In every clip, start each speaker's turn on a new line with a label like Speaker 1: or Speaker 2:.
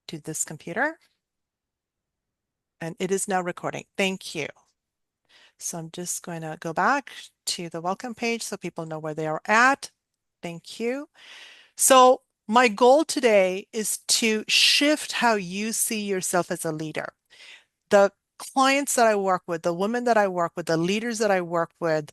Speaker 1: to this computer, and it is now recording. Thank you. So I'm just going to go back to the welcome page so people know where they are at. Thank you. So my goal today is to shift how you see yourself as a leader. The clients that I work with, the women that I work with, the leaders that I work with,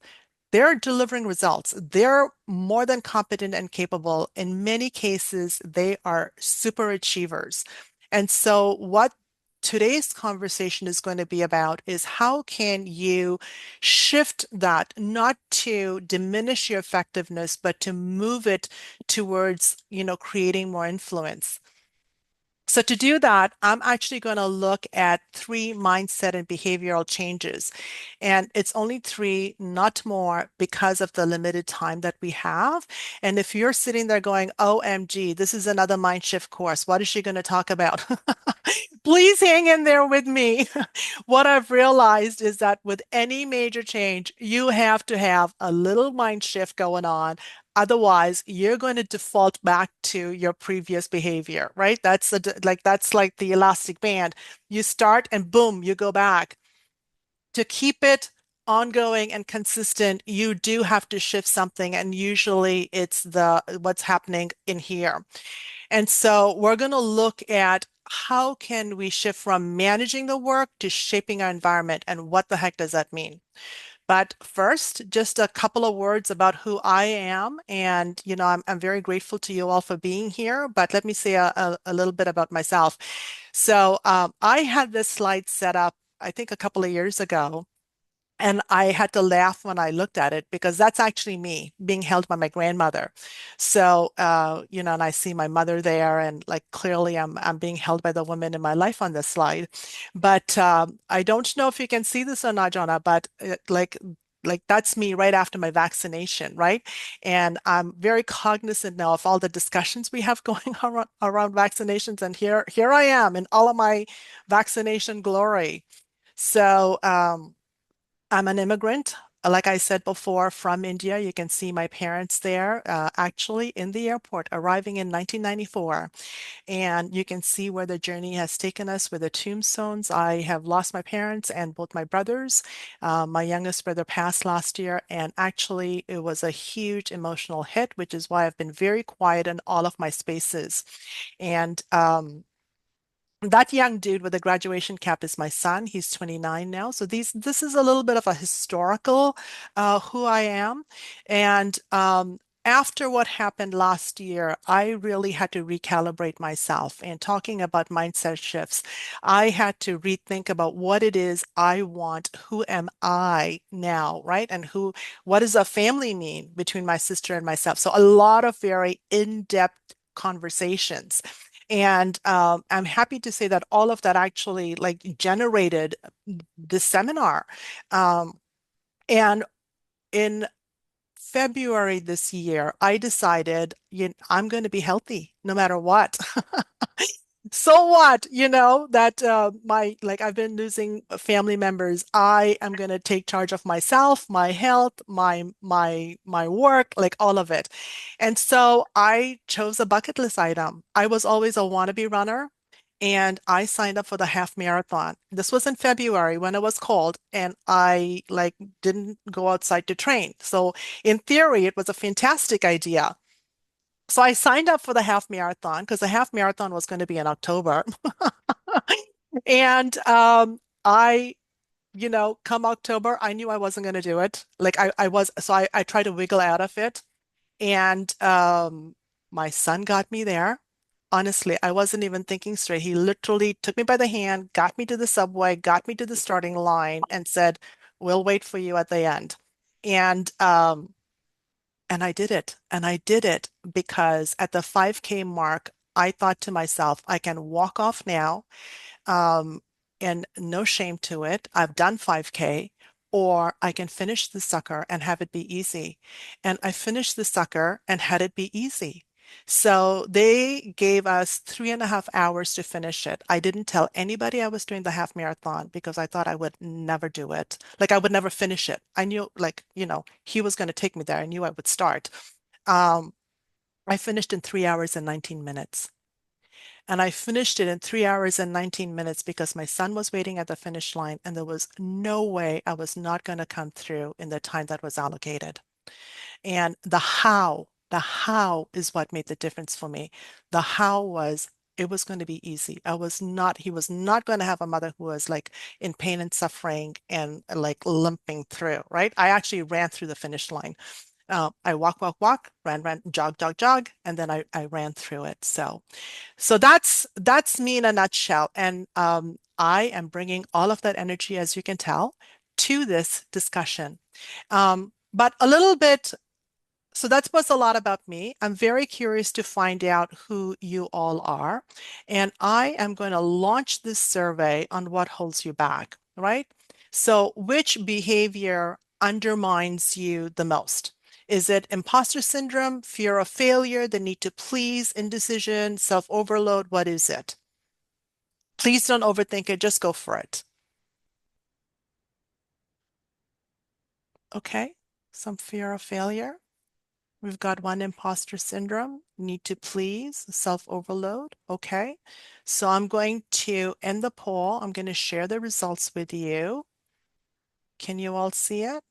Speaker 1: they're delivering results. They're more than competent and capable. In many cases, they are super achievers. And so, what today's conversation is going to be about is how can you shift that, not to diminish your effectiveness, but to move it towards, creating more influence. So to do that, I'm actually going to look at three mindset and behavioral changes. And it's only three, not more, because of the limited time that we have. And if you're sitting there going, OMG, this is another mind shift course. What is she going to talk about? Please hang in there with me. What I've realized is that with any major change, you have to have a little mind shift going on. Otherwise, you're going to default back to your previous behavior, right? That's like the elastic band. You start and boom, you go back. To keep it ongoing and consistent, you do have to shift something, and usually it's the what's happening in here. And so we're going to look at how can we shift from managing the work to shaping our environment, and what the heck does that mean? But first, just a couple of words about who I am. And, I'm very grateful to you all for being here. But let me say a little bit about myself. So I had this slide set up, I think, a couple of years ago. And I had to laugh when I looked at it because that's actually me being held by my grandmother. So, and I see my mother there, and like clearly I'm being held by the woman in my life on this slide. But I don't know if you can see this or not, Jonah, but like that's me right after my vaccination, right? And I'm very cognizant now of all the discussions we have going around vaccinations. And here I am in all of my vaccination glory. So, I'm an immigrant, like I said before, from India. You can see my parents there, actually in the airport, arriving in 1994. And you can see where the journey has taken us with the tombstones. I have lost my parents and both my brothers. My youngest brother passed last year, and actually, it was a huge emotional hit, which is why I've been very quiet in all of my spaces. And that young dude with the graduation cap is my son. He's 29 now. So this is a little bit of a historical who I am. And after what happened last year, I really had to recalibrate myself. And talking about mindset shifts, I had to rethink about what it is I want. Who am I now, right? And what does a family mean between my sister and myself? So a lot of very in-depth conversations. And I'm happy to say that all of that actually like generated this seminar. Um, and in February this year, I decided, I'm going to be healthy no matter what. So what, that I've been losing family members. I am going to take charge of myself, my health, my work, like all of it. And so I chose a bucket list item. I was always a wannabe runner, and I signed up for the half marathon. This was in February when it was cold, and I like didn't go outside to train. So in theory, it was a fantastic idea. So I signed up for the half marathon because the half marathon was going to be in October. And come October, I knew I wasn't going to do it. Like I was, so I tried to wiggle out of it. And my son got me there. Honestly, I wasn't even thinking straight. He literally took me by the hand, got me to the subway, got me to the starting line, and said, "We'll wait for you at the end." And and I did it. And I did it because at the 5K mark, I thought to myself, I can walk off now, um, and no shame to it. I've done 5K, or I can finish the sucker and have it be easy. And I finished the sucker and had it be easy. So they gave us 3.5 hours to finish it. I didn't tell anybody I was doing the half marathon because I thought I would never do it. Like I would never finish it. I knew, like, he was going to take me there. I knew I would start. Um, I finished in 3 hours and 19 minutes. And I finished it in 3 hours and 19 minutes because my son was waiting at the finish line and there was no way I was not going to come through in the time that was allocated. And the how is what made the difference for me. The how was it was going to be easy. He was not going to have a mother who was like in pain and suffering and like limping through, right? I actually ran through the finish line. I walk, ran, jog, and then I ran through it. So that's me in a nutshell. And I am bringing all of that energy, as you can tell, to this discussion. But a little bit so that was a lot about me. I'm very curious to find out who you all are. And I am going to launch this survey on what holds you back, right? So, which behavior undermines you the most? Is it imposter syndrome, fear of failure, the need to please, indecision, self-overload? What is it? Please don't overthink it, just go for it. Okay, some fear of failure. We've got one imposter syndrome, need to please, self-overload. Okay. So I'm going to end the poll. I'm going to share the results with you. Can you all see it?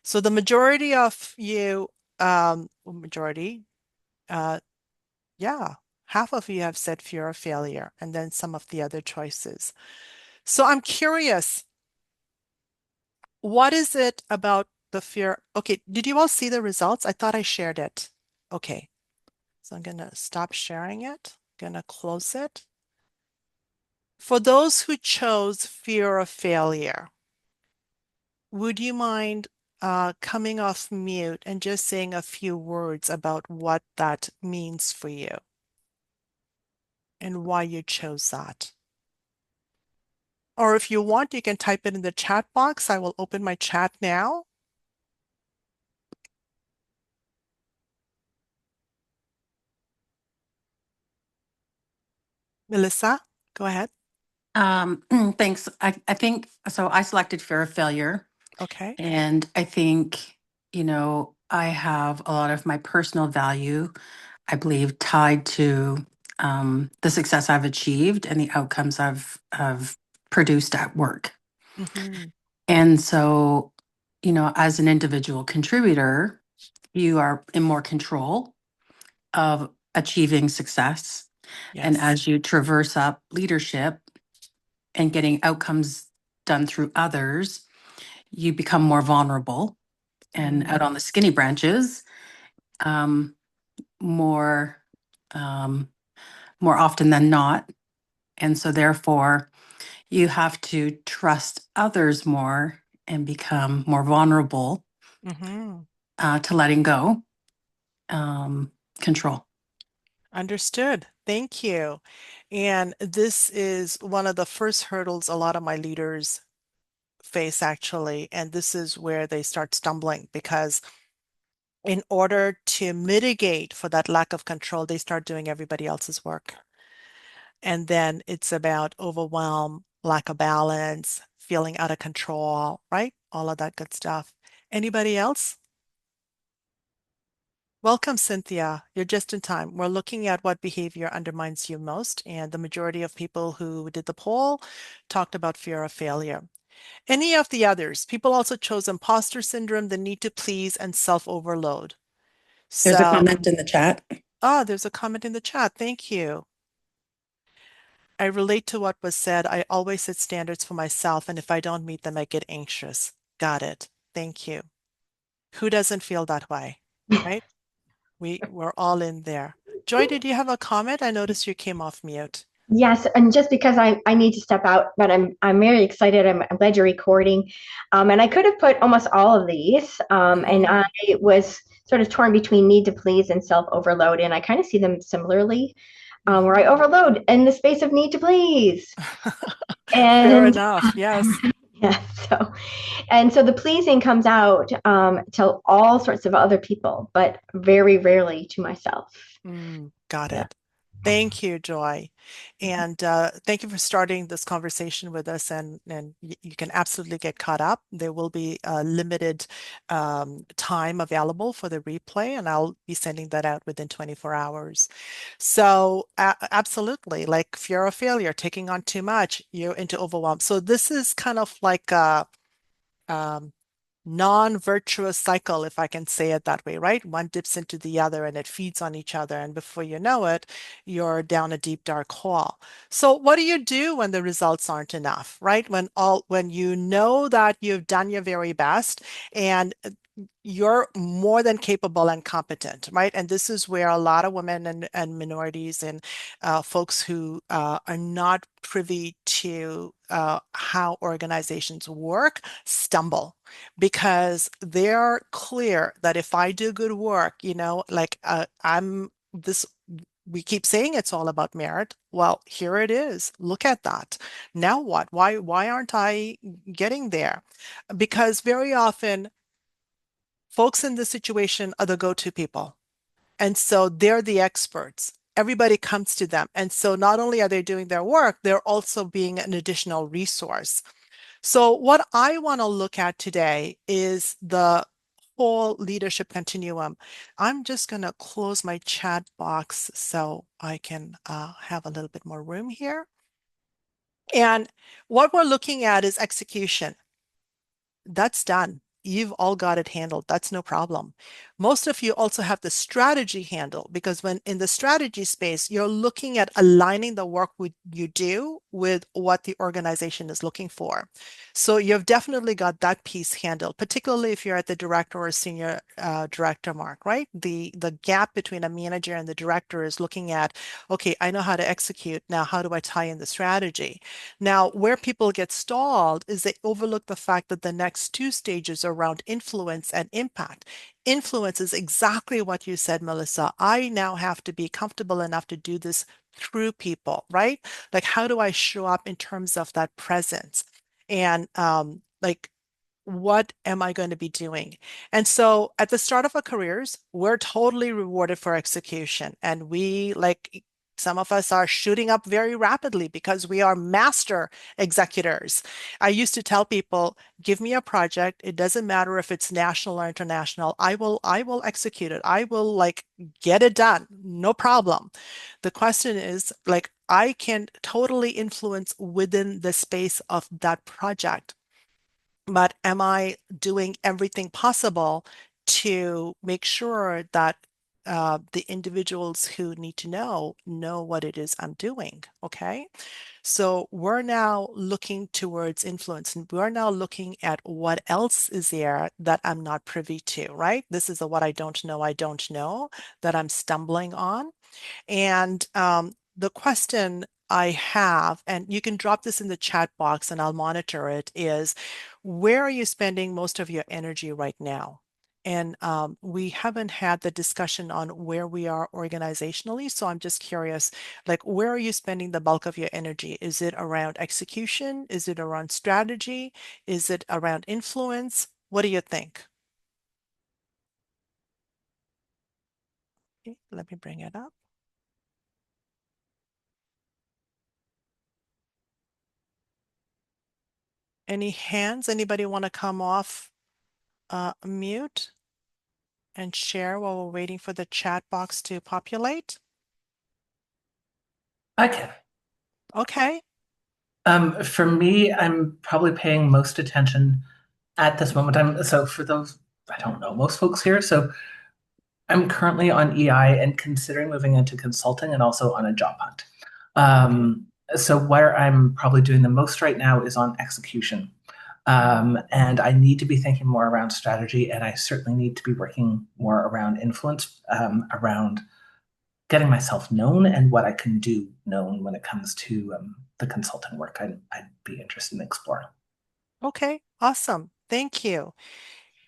Speaker 1: So the majority of you, majority, uh, yeah, half of you have said fear of failure, and then some of the other choices. So I'm curious, what is it about the fear? Okay, did you all see the results? I thought I shared it. Okay. So I'm going to stop sharing it, going to close it. For those who chose fear of failure, would you mind coming off mute and just saying a few words about what that means for you and why you chose that? Or if you want, you can type it in the chat box. I will open my chat now. Melissa, go ahead.
Speaker 2: Um, Thanks. I think so. I selected fear of failure,
Speaker 1: Okay.
Speaker 2: and I think, I have a lot of my personal value, I believe, tied to the success I've achieved and the outcomes I've produced at work.
Speaker 1: Mm-hmm.
Speaker 2: And so, as an individual contributor, you are in more control of achieving success. And
Speaker 1: Yes.
Speaker 2: as you traverse up leadership and getting outcomes done through others, you become more vulnerable and out
Speaker 1: Mm,
Speaker 2: on the skinny branches, um, more um, more often than not. And so therefore you have to trust others more and become more vulnerable
Speaker 1: mm-hmm.
Speaker 2: to letting go, um, control.
Speaker 1: Understood. Thank you. And this is one of the first hurdles a lot of my leaders face, actually. And this is where they start stumbling because in order to mitigate for that lack of control, they start doing everybody else's work. And then it's about overwhelm, lack of balance, feeling out of control, right? All of that good stuff. Anybody else? Welcome, Cynthia. You're just in time. We're looking at what behavior undermines you most, and the majority of people who did the poll talked about fear of failure. Any of the others? People also chose imposter syndrome, the need to please, and self-overload.
Speaker 2: There's a
Speaker 1: So,
Speaker 2: comment in the chat.
Speaker 1: there's a comment in the chat. Thank you. I relate to what was said. I always set standards for myself, and if I don't meet them, I get anxious. Got it. Thank you. Who doesn't feel that way, right? We're all in there. Joy, did you have a comment? I noticed you came off mute.
Speaker 3: Yes, and just because I need to step out, but I'm very excited. I'm glad you're recording, and I could have put almost all of these, and I
Speaker 1: Mhm.
Speaker 3: was sort of torn between need to please and self overload, and I kind of see them similarly, where I
Speaker 1: Mhm.
Speaker 3: overload in the space of need to please,
Speaker 1: Fair
Speaker 3: and
Speaker 1: enough. Yes.
Speaker 3: yeah, so the pleasing comes out to all sorts of other people, but very rarely to myself.
Speaker 1: Got
Speaker 3: Yeah.
Speaker 1: it. Thank you, Joy. And thank you for starting this conversation with us. And you can absolutely get caught up. There will be a limited time available for the replay, and I'll be sending that out within 24 hours. So, absolutely, like fear of failure, taking on too much, you're into overwhelm. So, this is kind of like a um, non-virtuous cycle, if I can say it that way, right? One dips into the other and it feeds on each other. And before you know it, you're down a deep, dark hole. So what do you do when the results aren't enough, right? When you know that you've done your very best and you're more than capable and competent, right? And this is where a lot of women and minorities and folks who are not privy to how organizations work stumble because they're clear that if I do good work, like I'm this, we keep saying it's all about merit. Well, here it is. Look at that. Now what? Why aren't I getting there? Because very often folks in this situation are the go-to people. And so they're the experts. Everybody comes to them. And so not only are they doing their work, they're also being an additional resource. So, what I want to look at today is the whole leadership continuum. I'm just going to close my chat box so I can have a little bit more room here. And what we're looking at is execution. That's done. You've all got it handled. That's no problem. Most of you also have the strategy handle because when in the strategy space, you're looking at aligning the work you do with what the organization is looking for. So you've definitely got that piece handled, particularly if you're at the director or senior director mark, right? The gap between a manager and the director is looking at, okay, I know how to execute. Now, how do I tie in the strategy? Now, where people get stalled is they overlook the fact that the next two stages are around influence and impact. Influence is exactly what you said, Melissa. I now have to be comfortable enough to do this through people, right? Like, how do I show up in terms of that presence? And like, what am I going to be doing? And so at the start of our careers, we're totally rewarded for execution. And we like some of us are shooting up very rapidly because we are master executors. I used to tell people, give me a project. It doesn't matter if it's national or international. I will execute it. I will like get it done. No problem. The question is like I can totally influence within the space of that project. But am I doing everything possible to make sure that the individuals who need to know what it is I'm doing? Okay. So we're now looking towards influence and we're now looking at what else is there that I'm not privy to, right? This is the what I don't know that I'm stumbling on. And the question I have, and you can drop this in the chat box and I'll monitor it, is where are you spending most of your energy right now? And we haven't had the discussion on where we are organizationally. So I'm just curious, like, where are you spending the bulk of your energy? Is it around execution? Is it around strategy? Is it around influence? What do you think? Okay, let me bring it up. Any hands? Anybody want to come off mute and share while we're waiting for the chat box to populate?
Speaker 4: I can.
Speaker 1: Okay.
Speaker 4: For me, I'm probably paying most attention at this moment. So for those I don't know most folks here, so I'm currently on EI and considering moving into consulting and also on a job hunt.
Speaker 1: Okay.
Speaker 4: So where I'm probably doing the most right now is on execution. And I need to be thinking more around strategy, and I certainly need to be working more around influence, around getting myself known and what I can do known when it comes to the consulting work I'd be interested in exploring.
Speaker 1: Okay. Awesome. Thank you.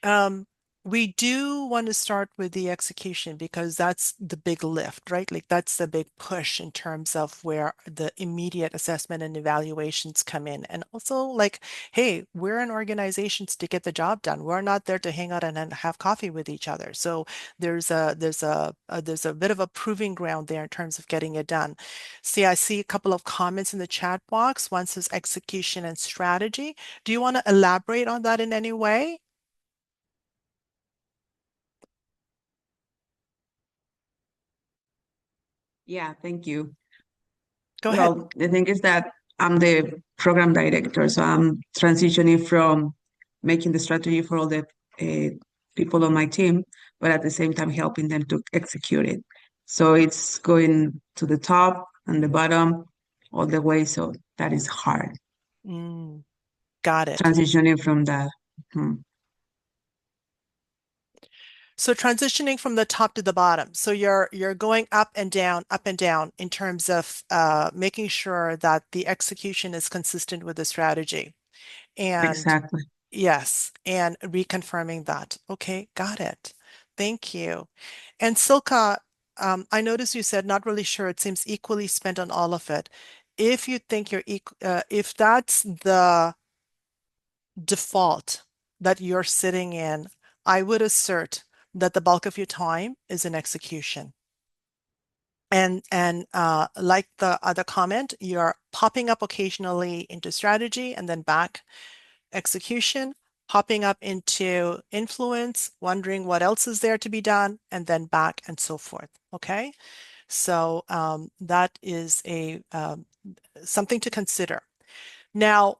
Speaker 1: Um, We do want to start with the execution because that's the big lift, right? Like that's the big push in terms of where the immediate assessment and evaluations come in. And also like, hey, we're in organizations to get the job done. We're not there to hang out and have coffee with each other. So there's a bit of a proving ground there in terms of getting it done. See, I see a couple of comments in the chat box. One says execution and strategy. Do you want to elaborate on that in any way?
Speaker 5: Yeah, thank you.
Speaker 1: Go ahead.
Speaker 5: Well, the thing is that I'm the program director, so I'm transitioning from making the strategy for all the people on my team, but at the same time helping them to execute it. So it's going to the top and the bottom all the way. So that is hard.
Speaker 1: Mm, got it.
Speaker 5: Transitioning from that. Mhm.
Speaker 1: So transitioning from the top to the bottom. So you're going up and down in terms of making sure that the execution is consistent with the strategy. And
Speaker 5: Exactly.
Speaker 1: yes, and reconfirming that. Okay, got it. Thank you. And Silka, I noticed you said not really sure. It seems equally spent on all of it. If you think if that's the default that you're sitting in, I would assert that the bulk of your time is in execution. And like the other comment, you're popping up occasionally into strategy and then back execution, popping up into influence, wondering what else is there to be done, and then back and so forth. Okay, so that is a something to consider. Now,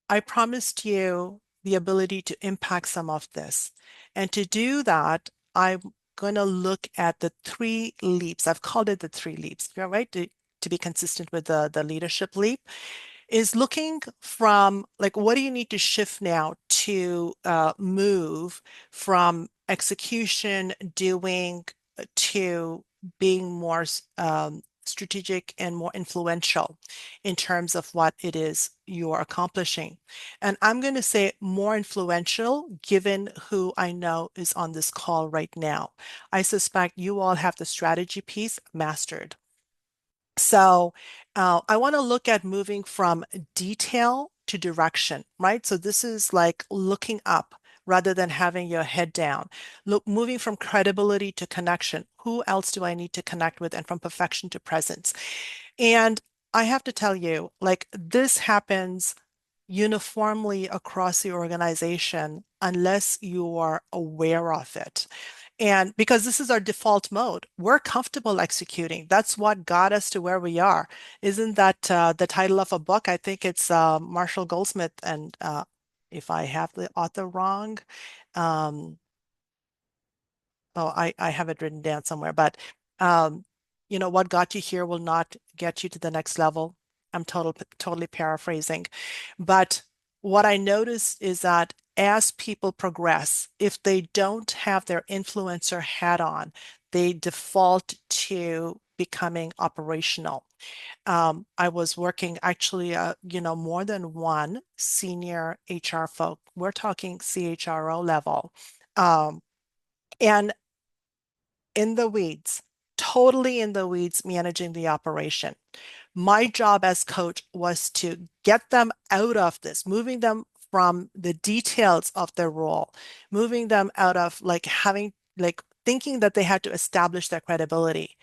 Speaker 1: I promised you the ability to impact some of this. And to do that, I'm going to look at the three leaps. I've called it the three leaps, right? To be consistent with the leadership leap is looking from like, what do you need to shift now to move from execution, doing to being more strategic and more influential in terms of what it is you are accomplishing. And I'm going to say more influential given who I know is on this call right now. I suspect you all have the strategy piece mastered. So I want to look at moving from detail to direction, right? So this is like looking up rather than having your head down. Look, moving from credibility to connection. Who else do I need to connect with? And from perfection to presence. And I have to tell you, like this happens uniformly across the organization unless you are aware of it. And because this is our default mode, we're comfortable executing. That's what got us to where we are. Isn't that the title of a book? I think it's Marshall Goldsmith. And if I have the author wrong, um, oh, I have it written down somewhere, but um, what got you here will not get you to the next level. I'm totally paraphrasing. But what I noticed is that as people progress, if they don't have their influencer hat on, they default to becoming operational. I was working actually, more than one senior HR folk. We're talking CHRO level. Um, and in the weeds, totally in the weeds, managing the operation. My job as coach was to get them out of this, moving them from the details of their role, moving them out of like having, like thinking that they had to establish their credibility.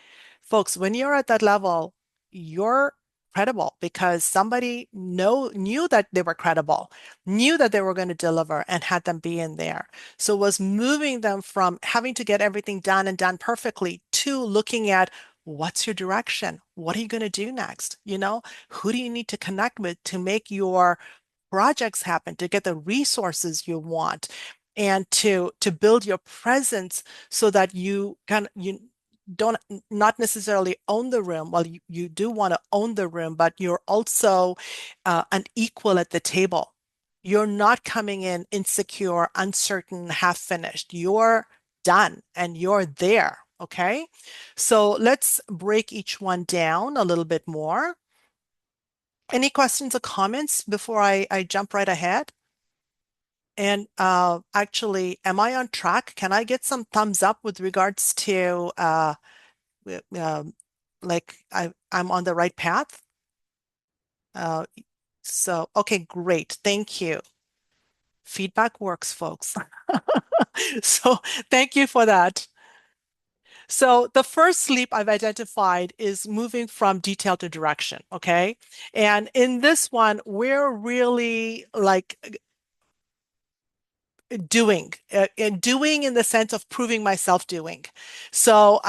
Speaker 1: Folks, when you're at that level, you're credible because somebody knew that they were credible, knew that they were going to deliver and had them be in there. So it was moving them from having to get everything done and done perfectly to looking at what's your direction? What are you going to do next? Who do you need to connect with to make your projects happen, to get the resources you want, and to build your presence so that you don't not necessarily own the room. Well, you do want to own the room, but you're also an equal at the table. You're not coming in insecure, uncertain, half finished. You're done and you're there. Okay. So let's break each one down a little bit more. Any questions or comments before I jump right ahead? And actually, am I on track? Can I get some thumbs up with regards to um, like I'm on the right path? Uh, so, okay, great. Thank you. Feedback works, folks. So thank you for that. So the first leap I've identified is moving from detail to direction, okay? And in this one, we're really like doing and doing in the sense of proving myself doing. So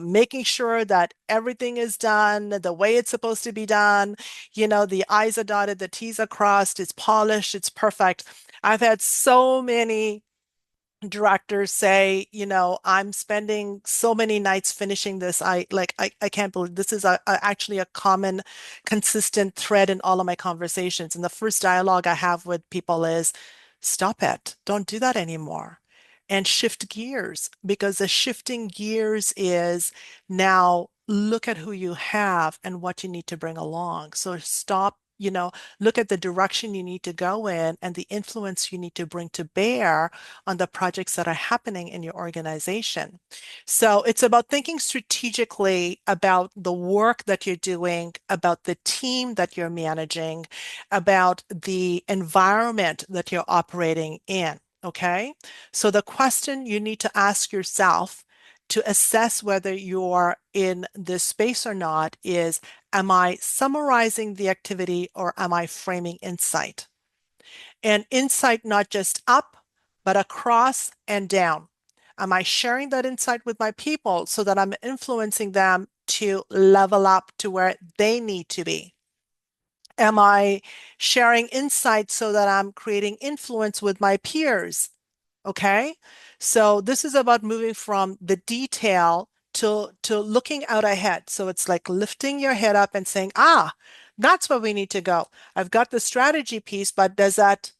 Speaker 1: making sure that everything is done the way it's supposed to be done. The I's are dotted, the T's are crossed, it's polished, it's perfect. I've had so many directors say, I'm spending so many nights finishing this. I can't believe this is actually a common, consistent thread in all of my conversations. And the first dialogue I have with people is, stop it. Don't do that anymore. And shift gears, because the shifting gears is now look at who you have and what you need to bring along. So stop, look at the direction you need to go in and the influence you need to bring to bear on the projects that are happening in your organization. So it's about thinking strategically about the work that you're doing, about the team that you're managing, about the environment that you're operating in. Okay. So the question you need to ask yourself to assess whether you're in this space or not is, am I summarizing the activity or am I framing insight? And insight not just up, but across and down. Am I sharing that insight with my people so that I'm influencing them to level up to where they need to be? Am I sharing insight so that I'm creating influence with my peers? Okay. So this is about moving from the detail to looking out ahead. So it's like lifting your head up and saying, that's where we need to go. I've got the strategy piece, but does that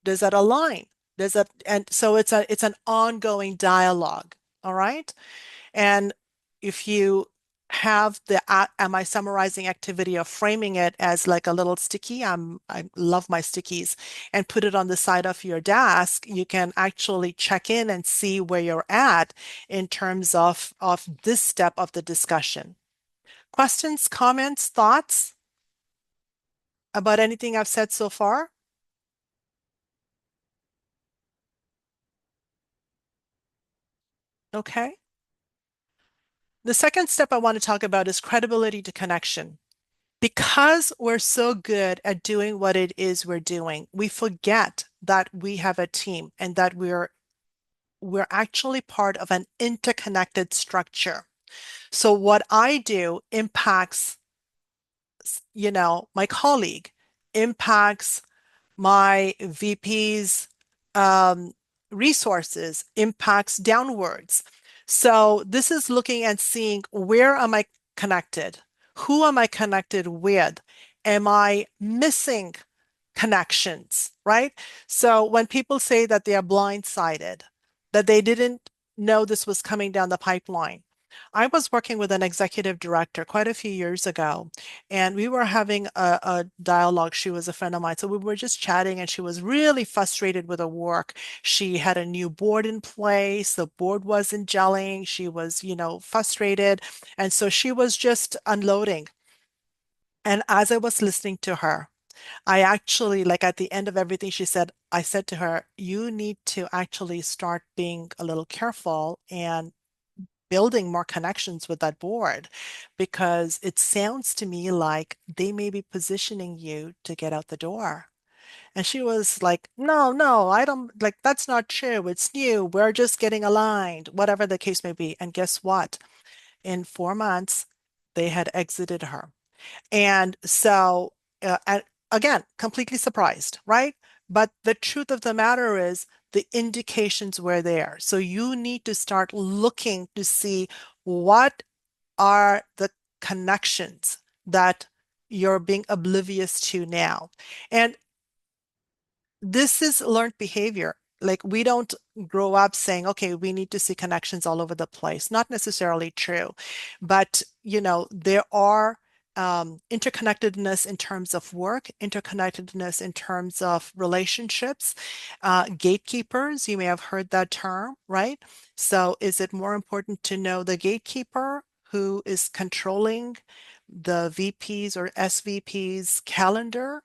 Speaker 1: align? And so it's an ongoing dialogue. All right. And if you have the am I summarizing activity or framing it as like a little sticky, I love my stickies, and put it on the side of your desk, you can actually check in and see where you're at in terms of this step of the discussion. Questions, comments, thoughts about anything I've said so far? Okay. The second step I want to talk about is credibility to connection. Because we're so good at doing what it is we're doing, we forget that we have a team and that we're actually part of an interconnected structure. So what I do impacts, my colleague, impacts my VP's um, resources, impacts downwards. So this is looking and seeing, where am I connected? Who am I connected with? Am I missing connections, right? So when people say that they are blindsided, that they didn't know this was coming down the pipeline. I was working with an executive director quite a few years ago, and we were having a dialogue. She was a friend of mine. So we were just chatting, and she was really frustrated with her work. She had a new board in place. The board wasn't gelling. She was, frustrated. And so she was just unloading. And as I was listening to her, I actually, like at the end of everything she said, I said to her, you need to actually start being a little careful and building more connections with that board, because it sounds to me like they may be positioning you to get out the door. And she was like, no, no, I don't, like, that's not true. It's new. We're just getting aligned, whatever the case may be. And guess what? In 4 months, they had exited her. And so, and again, completely surprised, right? But the truth of the matter is the indications were there. So you need to start looking to see what are the connections that you're being oblivious to now. And this is learned behavior. Like, we don't grow up saying, okay, we need to see connections all over the place. Not necessarily true, but there are interconnectedness in terms of work, interconnectedness in terms of relationships, gatekeepers. You may have heard that term, right? So is it more important to know the gatekeeper who is controlling the VP's or SVP's calendar,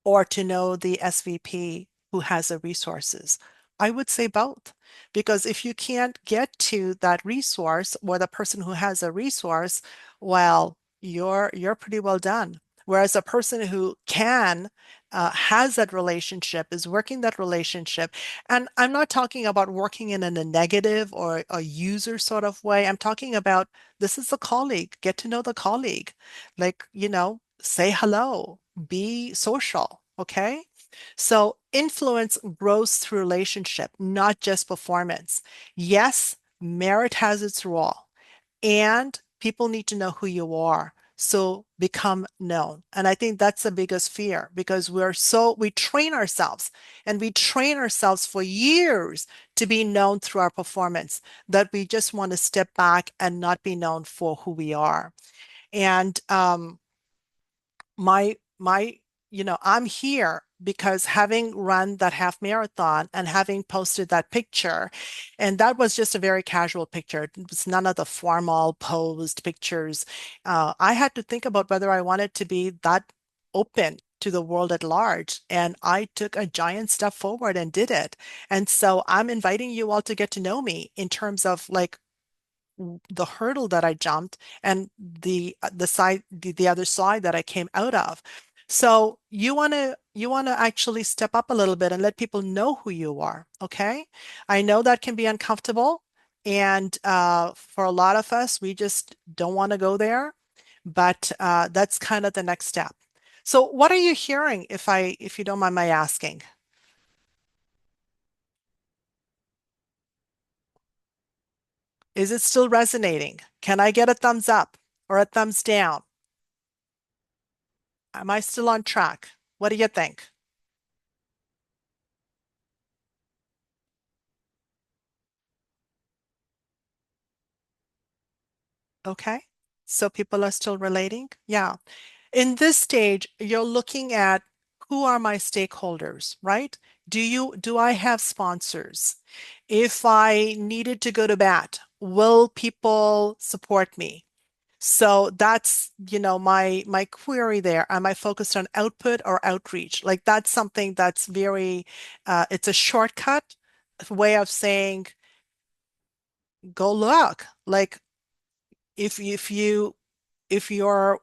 Speaker 1: or to know the SVP who has the resources? I would say both, because if you can't get to that resource or the person who has a resource, well, you're pretty well done. Whereas a person who can has that relationship, is working that relationship, and I'm not talking about working in a negative or a user sort of way. I'm talking about this is a colleague. Get to know the colleague, like say hello, be social, okay? So influence grows through relationship, not just performance. Yes, merit has its role, and people need to know who you are. So become known. And I think that's the biggest fear, because we train ourselves, and we train ourselves for years to be known through our performance, that we just want to step back and not be known for who we are. And my I'm here because having run that half marathon and having posted that picture, and that was just a very casual picture. It was none of the formal posed pictures. I had to think about whether I wanted to be that open to the world at large, and I took a giant step forward and did it. And so I'm inviting you all to get to know me in terms of like the hurdle that I jumped, and the other side that I came out of. So you want to actually step up a little bit and let people know who you are, okay? I know that can be uncomfortable, and for a lot of us, we just don't want to go there, but that's kind of the next step. So what are you hearing, if you don't mind my asking? Is it still resonating? Can I get a thumbs up or a thumbs down? Am I still on track? What do you think? Okay. So people are still relating? Yeah. In this stage, you're looking at who are my stakeholders, right? Do I have sponsors? If I needed to go to bat, will people support me? So that's, my query there. Am I focused on output or outreach? Like that's something that's very, it's a shortcut way of saying, go look. Like if your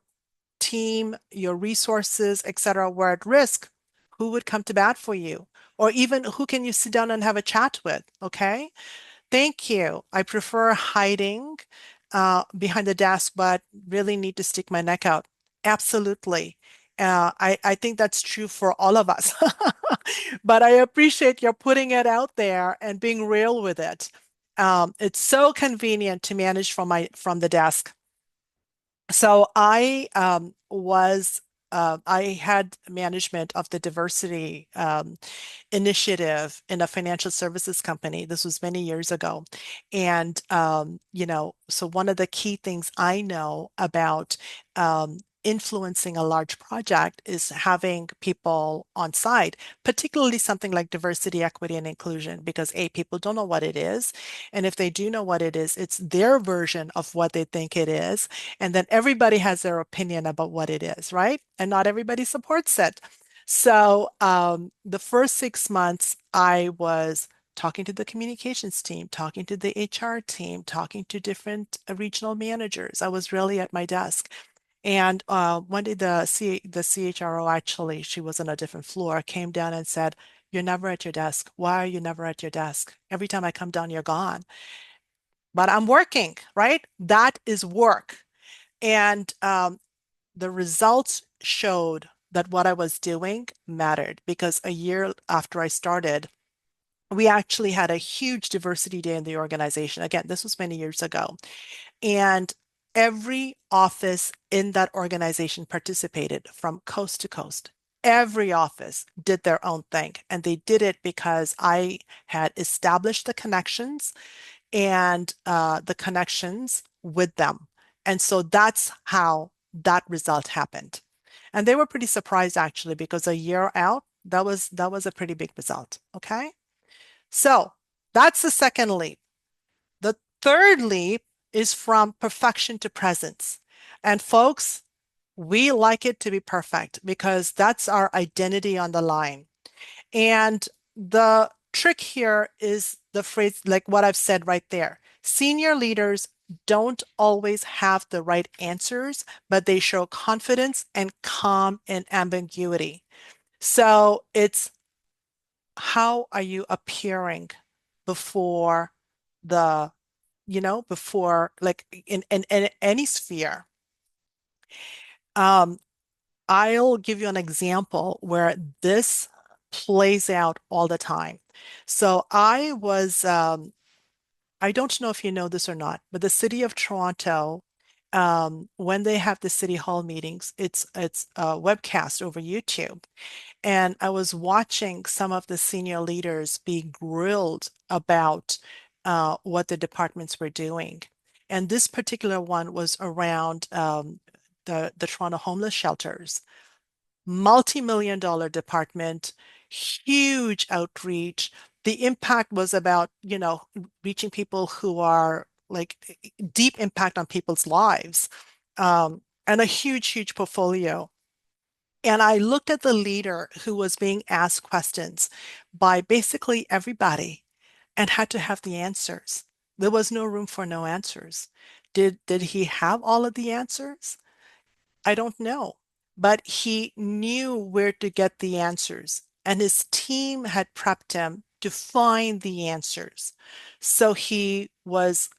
Speaker 1: team, your resources, etc., were at risk, who would come to bat for you? Or even who can you sit down and have a chat with? Okay. Thank you. I prefer hiding behind the desk, but really need to stick my neck out. Absolutely. I think that's true for all of us. But I appreciate your putting it out there and being real with it. It's so convenient to manage from the desk. So I had management of the diversity initiative in a financial services company. This was many years ago. And, so one of the key things I know about influencing a large project is having people on site, particularly something like diversity, equity, and inclusion, because A, people don't know what it is. And if they do know what it is, it's their version of what they think it is. And then everybody has their opinion about what it is, right? And not everybody supports it. So the first 6 months, I was talking to the communications team, talking to the HR team, talking to different regional managers. I was really at my desk. And one day the CHRO, actually, she was on a different floor, came down and said, "You're never at your desk. Why are you never at your desk? Every time I come down, you're gone." But I'm working, right? That is work. And the results showed that what I was doing mattered, because a year after I started, we actually had a huge diversity day in the organization. Again, this was many years ago. And every office in that organization participated from coast to coast. Every office did their own thing. And they did it because I had established the connections and the connections with them. And so that's how that result happened. And they were pretty surprised actually, because a year out, that was a pretty big result. Okay. So that's the second leap. The third leap is from perfection to presence. And folks, we like it to be perfect because that's our identity on the line. And the trick here is the phrase, like what I've said right there. Senior leaders don't always have the right answers, but they show confidence and calm in ambiguity. So it's, how are you appearing before the, before, like in any sphere? Um, I'll give you an example where this plays out all the time. So I don't know if you know this or not, but the city of Toronto, when they have the city hall meetings, it's a webcast over YouTube. And I was watching some of the senior leaders be grilled about what the departments were doing. And this particular one was around the Toronto homeless shelters, multi-million dollar department, huge outreach. The impact was about, reaching people who are like deep impact on people's lives, and a huge, huge portfolio. And I looked at the leader who was being asked questions by basically everybody and had to have the answers. There was no room for no answers. Did he have all of the answers? I don't know, but he knew where to get the answers, and his team had prepped him to find the answers. So he was,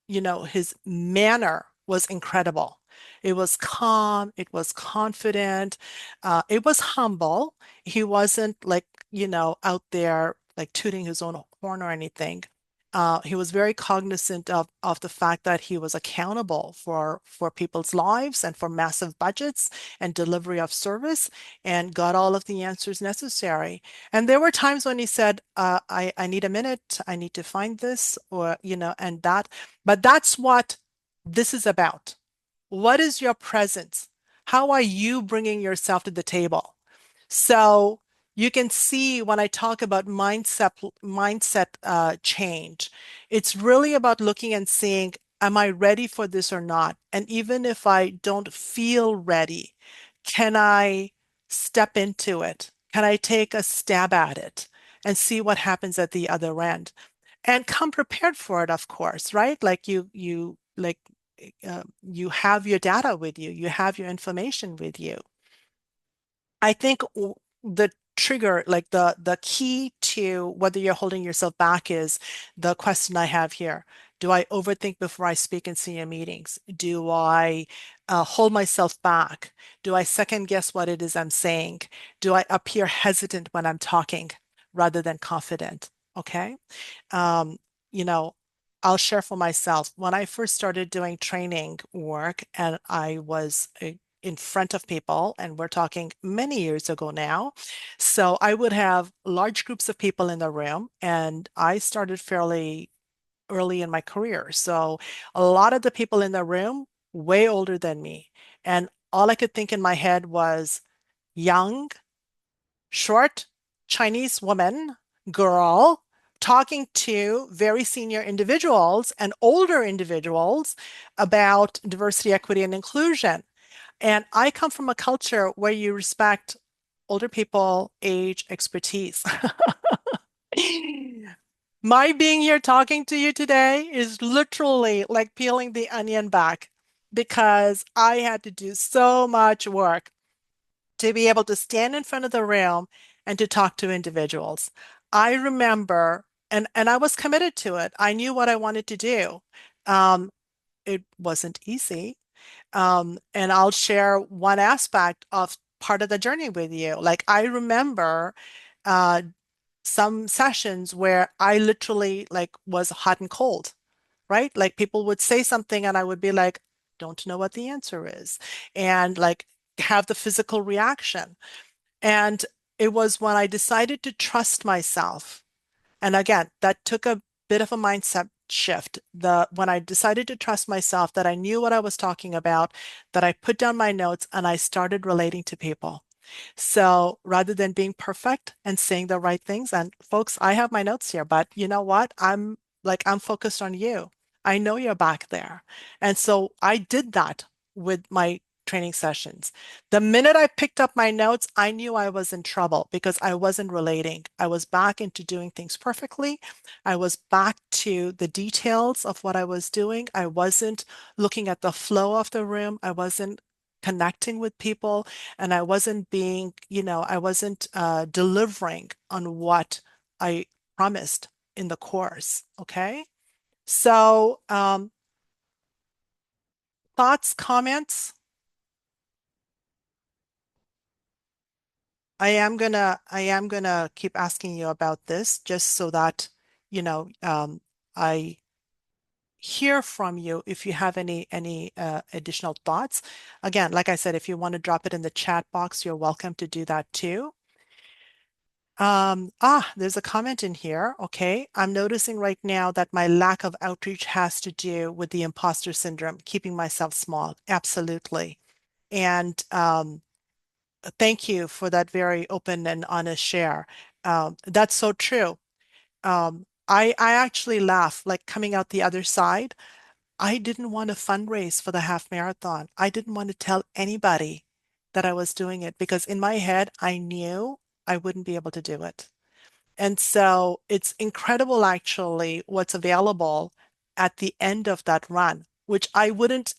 Speaker 1: his manner was incredible. It was calm, it was confident, it was humble. He wasn't like, out there like tooting his own horn or anything. He was very cognizant of the fact that he was accountable for people's lives and for massive budgets and delivery of service, and got all of the answers necessary. And there were times when he said, I need a minute, I need to find this, or, and that. But that's what this is about. What is your presence? How are you bringing yourself to the table? So you can see when I talk about mindset change, it's really about looking and seeing, am I ready for this or not? And even if I don't feel ready, can I step into it? Can I take a stab at it and see what happens at the other end? And come prepared for it, of course, right? Like you have your data with you, you have your information with you. I think the trigger, like the key to whether you're holding yourself back, is the question I have here. Do I overthink before I speak in senior meetings? Do I hold myself back? Do I second guess what it is I'm saying? Do I appear hesitant when I'm talking rather than confident? Okay. Um, you know, I'll share for myself. When I first started doing training work and I was in front of people, and we're talking many years ago now. So I would have large groups of people in the room, and I started fairly early in my career. So a lot of the people in the room, way older than me. And all I could think in my head was young, short Chinese woman, girl, talking to very senior individuals and older individuals about diversity, equity, and inclusion. And I come from a culture where you respect older people, age, expertise. My being here talking to you today is literally like peeling the onion back, because I had to do so much work to be able to stand in front of the room and to talk to individuals. I remember, and I was committed to it. I knew what I wanted to do. Um, it wasn't easy. And I'll share one aspect of part of the journey with you. Like I remember uh, some sessions where I literally like was hot and cold, right? Like people would say something and I would be like, don't know what the answer is, and like have the physical reaction. And it was when I decided to trust myself. And again, that took a bit of a mindset shift. When I decided to trust myself, that I knew what I was talking about, that I put down my notes and I started relating to people. So rather than being perfect and saying the right things, and folks, I have my notes here, but you know what? I'm focused on you. I know you're back there. And so I did that with my training sessions. The minute I picked up my notes, I knew I was in trouble because I wasn't relating. I was back into doing things perfectly. I was back to the details of what I was doing. I wasn't looking at the flow of the room. I wasn't connecting with people, and I wasn't I wasn't delivering on what I promised in the course. Okay. So, thoughts, comments? I am gonna keep asking you about this just so that, I hear from you if you have any additional thoughts. Again, like I said, if you want to drop it in the chat box, you're welcome to do that too. There's a comment in here. Okay. I'm noticing right now that my lack of outreach has to do with the imposter syndrome, keeping myself small. Absolutely. And thank you for that very open and honest share. That's so true. I actually laugh, like coming out the other side. I didn't want to fundraise for the half marathon. I didn't want to tell anybody that I was doing it because in my head, I knew I wouldn't be able to do it. And so it's incredible, actually, what's available at the end of that run, which I wouldn't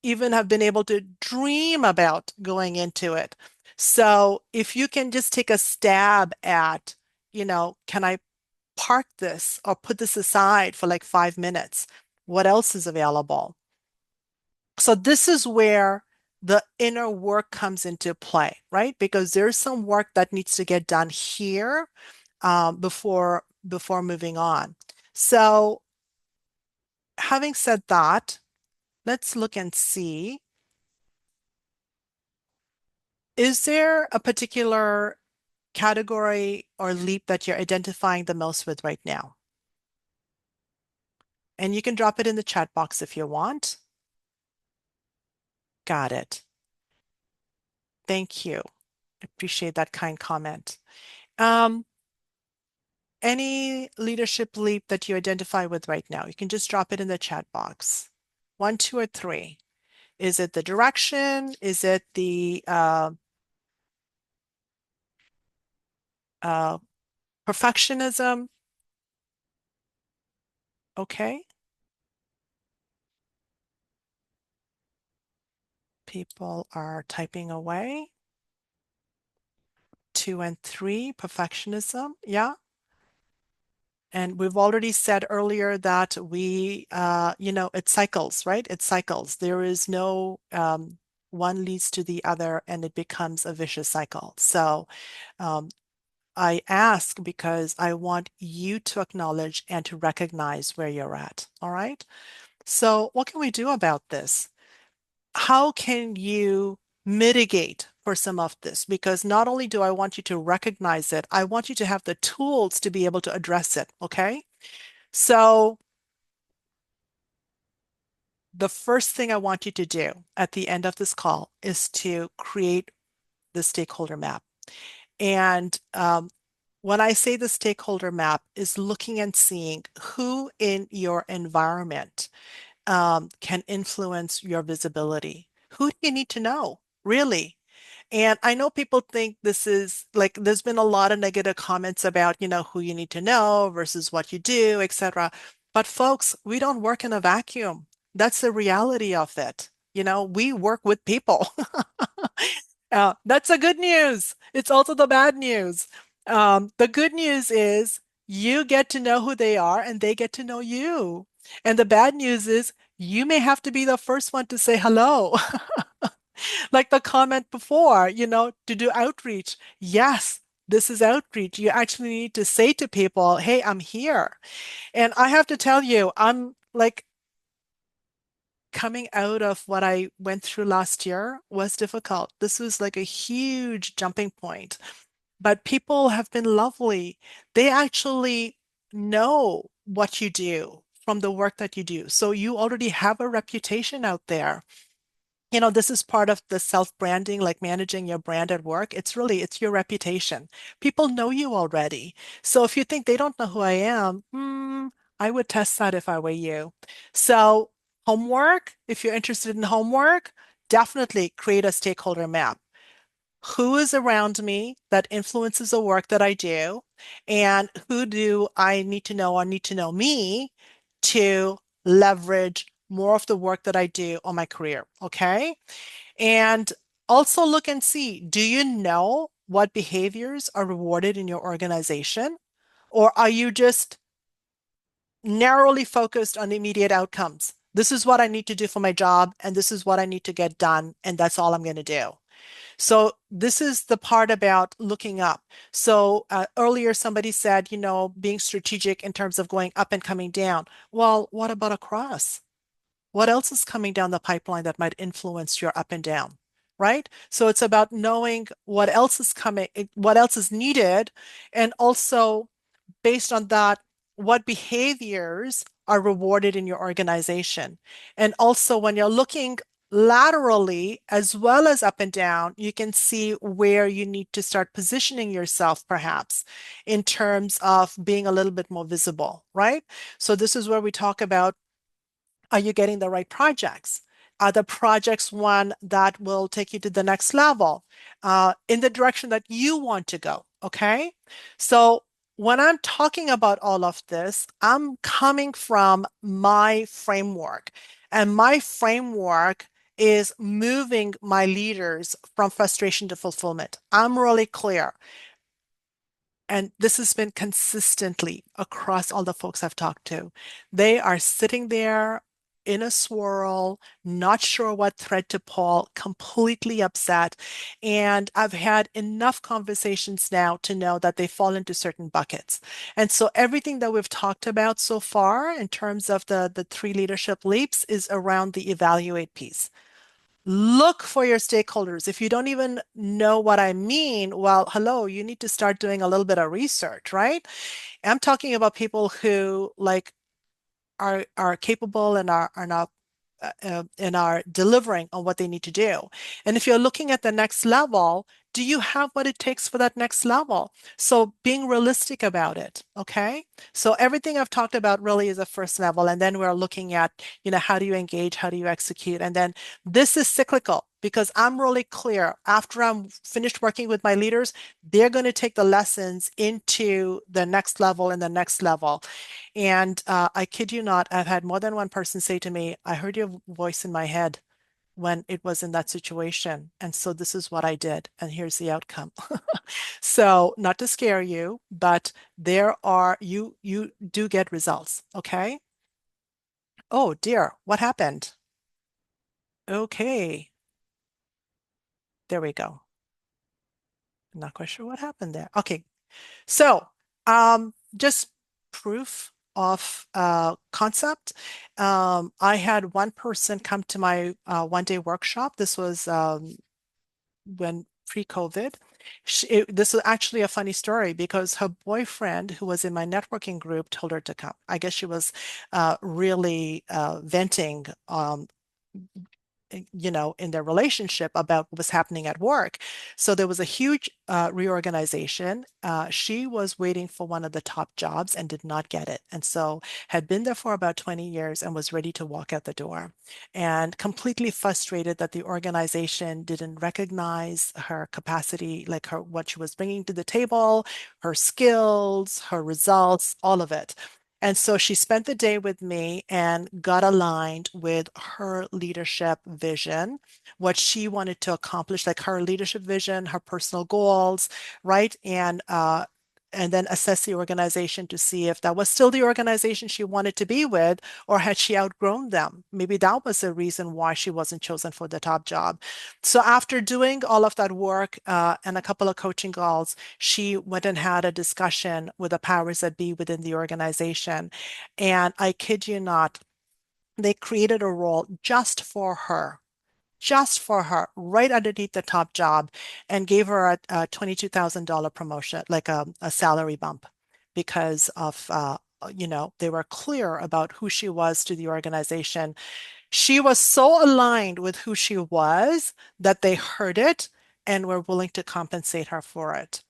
Speaker 1: even have been able to dream about going into it. So if you can just take a stab at, can I park this or put this aside for like 5 minutes? What else is available? So this is where the inner work comes into play, right? Because there's some work that needs to get done here before moving on. So having said that, let's look and see. Is there a particular category or leap that you're identifying the most with right now? And you can drop it in the chat box if you want. Got it. Thank you. Appreciate that kind comment. Um, any leadership leap that you identify with right now, you can just drop it in the chat box. 1, 2, or 3. Is it the direction? Is it the uh, perfectionism? Okay. People are typing away. 2 and 3, perfectionism. Yeah. And we've already said earlier that it cycles, right? It cycles. There is no one leads to the other and it becomes a vicious cycle. So um, I ask because I want you to acknowledge and to recognize where you're at. All right. So what can we do about this? How can you mitigate for some of this? Because not only do I want you to recognize it, I want you to have the tools to be able to address it. Okay. So the first thing I want you to do at the end of this call is to create the stakeholder map. And when I say the stakeholder map is looking and seeing who in your environment can influence your visibility. Who do you need to know, really? And I know people think this is like, there's been a lot of negative comments about, who you need to know versus what you do, etc. But folks, we don't work in a vacuum. That's the reality of it. We work with people. That's the good news. It's also the bad news. The good news is you get to know who they are and they get to know you. And the bad news is you may have to be the first one to say hello. Like the comment before, to do outreach. Yes, this is outreach. You actually need to say to people, hey, I'm here. And I have to tell you, I'm like coming out of what I went through last year was difficult. This was like a huge jumping point, but people have been lovely. They actually know what you do from the work that you do. So you already have a reputation out there. This is part of the self-branding, like managing your brand at work. It's your reputation. People know you already. So if you think they don't know who I am, I would test that if I were you. So homework, if you're interested in homework, definitely create a stakeholder map. Who is around me that influences the work that I do, and who do I need to know or need to know me to leverage more of the work that I do on my career. Okay. And also look and see, do you know what behaviors are rewarded in your organization? Or are you just narrowly focused on immediate outcomes? This is what I need to do for my job, and this is what I need to get done, and that's all I'm going to do. So this is the part about looking up. So earlier somebody said, being strategic in terms of going up and coming down. Well, what about across? What else is coming down the pipeline that might influence your up and down, right? So it's about knowing what else is coming, what else is needed, and also based on that, what behaviors are rewarded in your organization. And also, when you're looking laterally as well as up and down, you can see where you need to start positioning yourself, perhaps, in terms of being a little bit more visible, right? So, this is where we talk about, are you getting the right projects? Are the projects one that will take you to the next level in the direction that you want to go? Okay. So when I'm talking about all of this, I'm coming from my framework, and my framework is moving my leaders from frustration to fulfillment. I'm really clear. And this has been consistently across all the folks I've talked to. They are sitting there in a swirl, not sure what thread to pull, completely upset. And I've had enough conversations now to know that they fall into certain buckets. And so everything that we've talked about so far in terms of the three leadership leaps is around the evaluate piece. Look for your stakeholders. If you don't even know what I mean, well, hello, you need to start doing a little bit of research, right? I'm talking about people who are capable and are not and are delivering on what they need to do. And if you're looking at the next level, do you have what it takes for that next level? So being realistic about it, okay? So everything I've talked about really is a first level, and then we're looking at, how do you engage, how do you execute, and then this is cyclical because I'm really clear. After I'm finished working with my leaders, they're going to take the lessons into the next level and the next level. And I kid you not, I've had more than one person say to me, I heard your voice in my head when it was in that situation. And so this is what I did. And here's the outcome. So not to scare you, but you do get results. Okay. Oh dear, what happened? Okay. There we go. I'm not quite sure what happened there. Okay. So, just proof of concept. I had one person come to my one-day workshop. This was when pre-COVID. This is actually a funny story because her boyfriend, who was in my networking group, told her to come. I guess she was really venting in their relationship about what was happening at work. So there was a huge reorganization. She was waiting for one of the top jobs and did not get it. And so had been there for about 20 years and was ready to walk out the door and completely frustrated that the organization didn't recognize her capacity, like what she was bringing to the table, her skills, her results, all of it. And so she spent the day with me and got aligned with her leadership vision, what she wanted to accomplish, like her leadership vision, her personal goals, right? And then assess the organization to see if that was still the organization she wanted to be with, or had she outgrown them. Maybe that was the reason why she wasn't chosen for the top job. So after doing all of that work and a couple of coaching calls, she went and had a discussion with the powers that be within the organization. And I kid you not, they created a role just for her, right underneath the top job, and gave her a $22,000 promotion, like a salary bump because of they were clear about who she was to the organization. She was so aligned with who she was that they heard it and were willing to compensate her for it.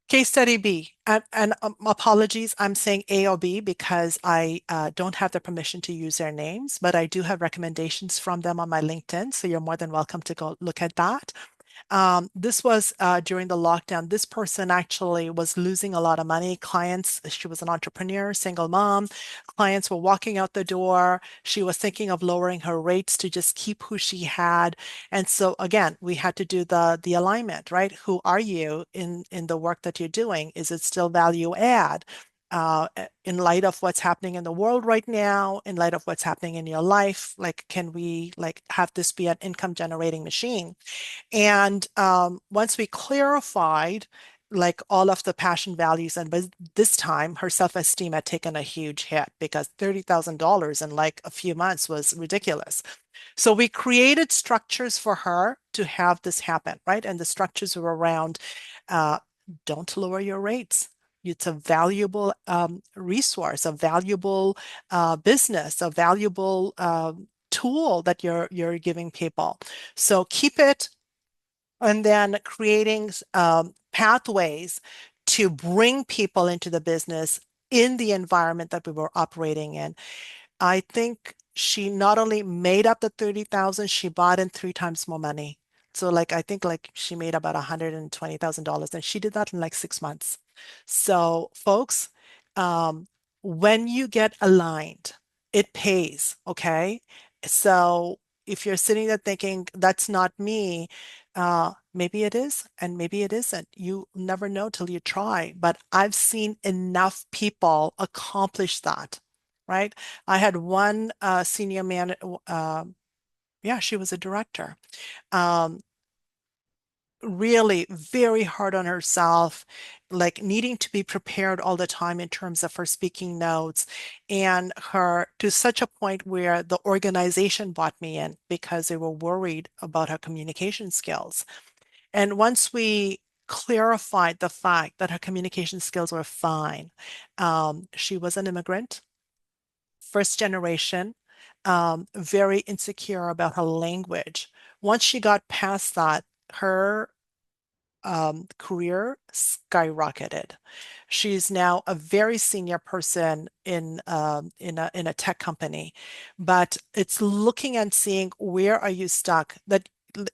Speaker 1: Case study B, and apologies, I'm saying A or B because I don't have the permission to use their names, but I do have recommendations from them on my LinkedIn, so you're more than welcome to go look at that. This was during the lockdown. This person actually was losing a lot of money. Clients, she was an entrepreneur, single mom. Clients were walking out the door. She was thinking of lowering her rates to just keep who she had. And so again, we had to do the alignment, right? Who are you in the work that you're doing? Is it still value add? In light of what's happening in the world right now, in light of what's happening in your life, like, can we like have this be an income generating machine? And once we clarified like all of the passion values, and by this time her self-esteem had taken a huge hit because $30,000 in like a few months was ridiculous. So we created structures for her to have this happen, right? And the structures were around uh, don't lower your rates. It's a valuable resource, a valuable business, a valuable tool that you're giving people. So keep it, and then creating pathways to bring people into the business in the environment that we were operating in. I think she not only made up the 30,000, she bought in three times more money. So like I think like she made about $120,000 and she did that in like 6 months. So folks, um, when you get aligned, it pays, okay? So if you're sitting there thinking that's not me, maybe it is and maybe it isn't. You never know till you try. But I've seen enough people accomplish that, right? I had one senior man, yeah, she was a director, um, really very hard on herself, like needing to be prepared all the time in terms of her speaking notes, and her to such a point where the organization brought me in because they were worried about her communication skills. And once we clarified the fact that her communication skills were fine, she was an immigrant, first generation, very insecure about her language. Once she got past that, her career skyrocketed. She's now a very senior person in a tech company, but it's looking and seeing where are you stuck. That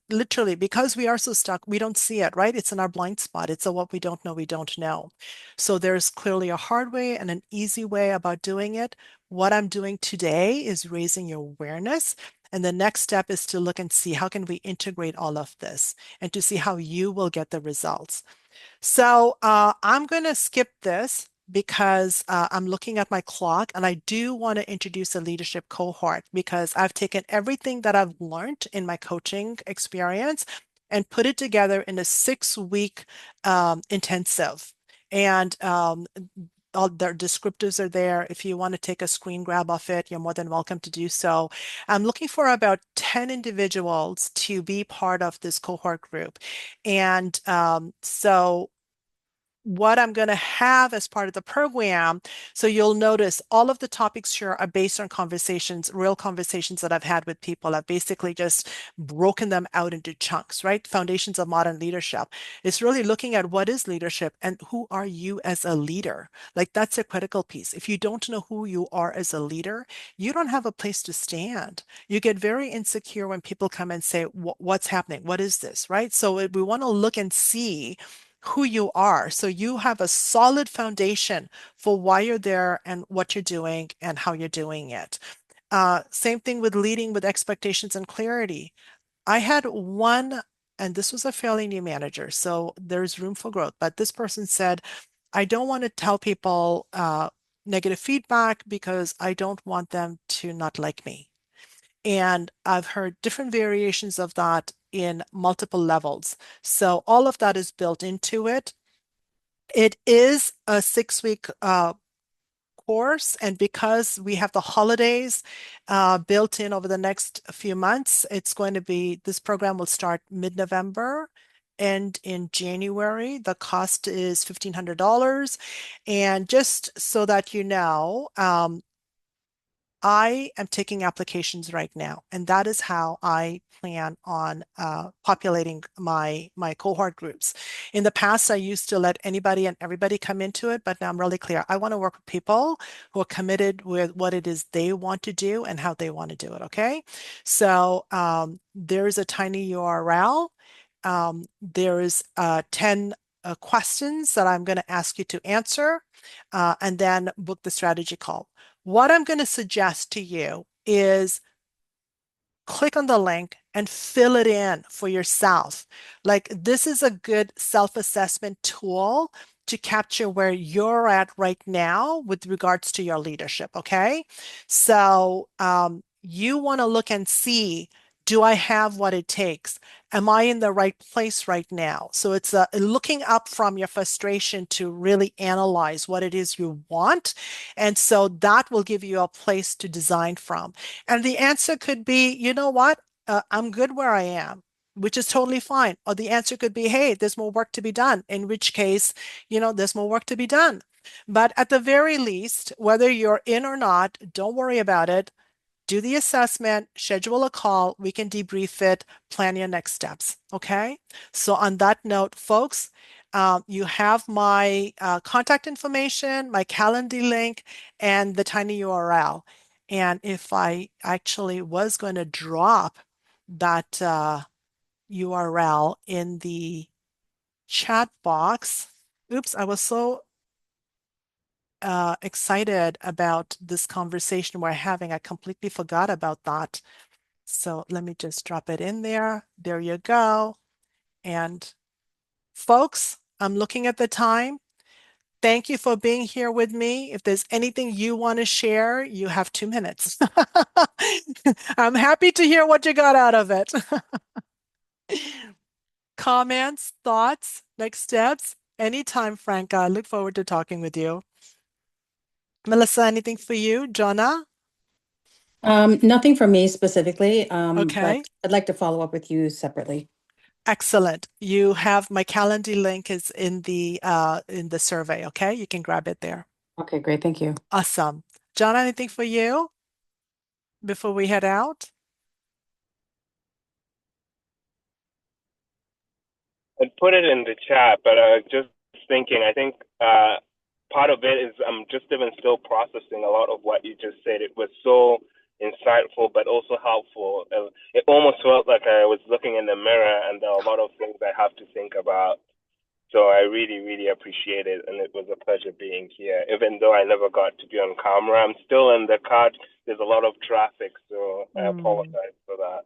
Speaker 1: literally because we are so stuck, we don't see it, right? It's in our blind spot. It's a what we don't know, we don't know. So there's clearly a hard way and an easy way about doing it. What I'm doing today is raising your awareness. And the next step is to look and see how can we integrate all of this and to see how you will get the results. So I'm going to skip this because I'm looking at my clock and I do want to introduce a leadership cohort because I've taken everything that I've learned in my coaching experience and put it together in a 6-week intensive. And all their descriptives are there. If you want to take a screen grab of it, you're more than welcome to do so. I'm looking for about 10 individuals to be part of this cohort group. And so what I'm going to have as part of the program. So you'll notice all of the topics here are based on conversations, real conversations that I've had with people. I've basically just broken them out into chunks, right? Foundations of modern leadership. It's really looking at what is leadership and who are you as a leader? Like that's a critical piece. If you don't know who you are as a leader, you don't have a place to stand. You get very insecure when people come and say, what's happening? What is this? Right? So we want to look and see who you are. So you have a solid foundation for why you're there and what you're doing and how you're doing it. Same thing with leading with expectations and clarity. I had one, and this was a fairly new manager, so there's room for growth. But this person said, I don't want to tell people negative feedback because I don't want them to not like me. And I've heard different variations of that in multiple levels. So all of that is built into it. It is a 6-week course, and because we have the holidays built in over the next few months, it's going to be this program will start mid-November end in January. The cost is $1,500. And just so that you know, I am taking applications right now, and that is how I plan on populating my cohort groups. In the past, I used to let anybody and everybody come into it, but now I'm really clear. I want to work with people who are committed with what it is they want to do and how they want to do it. Okay, so there's a tiny URL. There is 10 questions that I'm going to ask you to answer, and then book the strategy call. What I'm going to suggest to you is click on the link and fill it in for yourself. Like, this is a good self-assessment tool to capture where you're at right now with regards to your leadership. Okay. So you want to look and see, do I have what it takes? Am I in the right place right now? So it's looking up from your frustration to really analyze what it is you want. And so that will give you a place to design from. And the answer could be, you know what? I'm good where I am, which is totally fine. Or the answer could be, hey, there's more work to be done, in which case, there's more work to be done. But at the very least, whether you're in or not, don't worry about it. Do the assessment, schedule a call, we can debrief it, plan your next steps. Okay. So, on that note, folks, you have my contact information, my Calendly link, and the tiny URL. And if I actually was going to drop that URL in the chat box, oops, I was so excited about this conversation we're having. I completely forgot about that. So let me just drop it in there. There you go. And folks, I'm looking at the time. Thank you for being here with me. If there's anything you want to share, you have 2 minutes. I'm happy to hear what you got out of it. Comments, thoughts, next steps? Anytime, Franca. I look forward to talking with you. Melissa, anything for you? Jonna?
Speaker 2: Nothing from me specifically,
Speaker 1: Okay.
Speaker 2: but I'd like to follow up with you separately.
Speaker 1: Excellent. You have my Calendly link is in the survey, okay? You can grab it there.
Speaker 2: Okay, great. Thank you.
Speaker 1: Awesome. John, anything for you before we head out?
Speaker 6: I'd put it in the chat, but just thinking, I think part of it is I'm just even still processing a lot of what you just said. It was so insightful, but also helpful. It almost felt like I was looking in the mirror, and there are a lot of things I have to think about. So I really, really appreciate it, and it was a pleasure being here. Even though I never got to be on camera, I'm still in the car. There's a lot of traffic, so I apologize for that.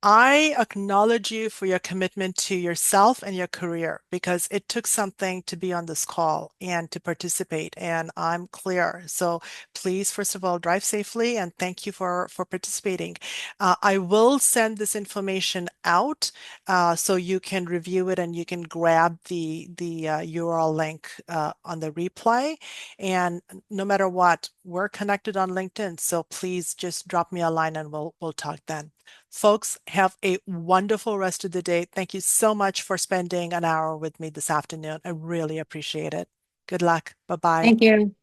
Speaker 1: I acknowledge you for your commitment to yourself and your career, because it took something to be on this call and to participate, and I'm clear. So please, first of all, drive safely, and thank you for participating. I will send this information out so you can review it and you can grab the URL link on the replay. And no matter what, we're connected on LinkedIn, so please just drop me a line and we'll talk then. Folks, have a wonderful rest of the day. Thank you so much for spending an hour with me this afternoon. I really appreciate it. Good luck. Bye-bye.
Speaker 2: Thank you.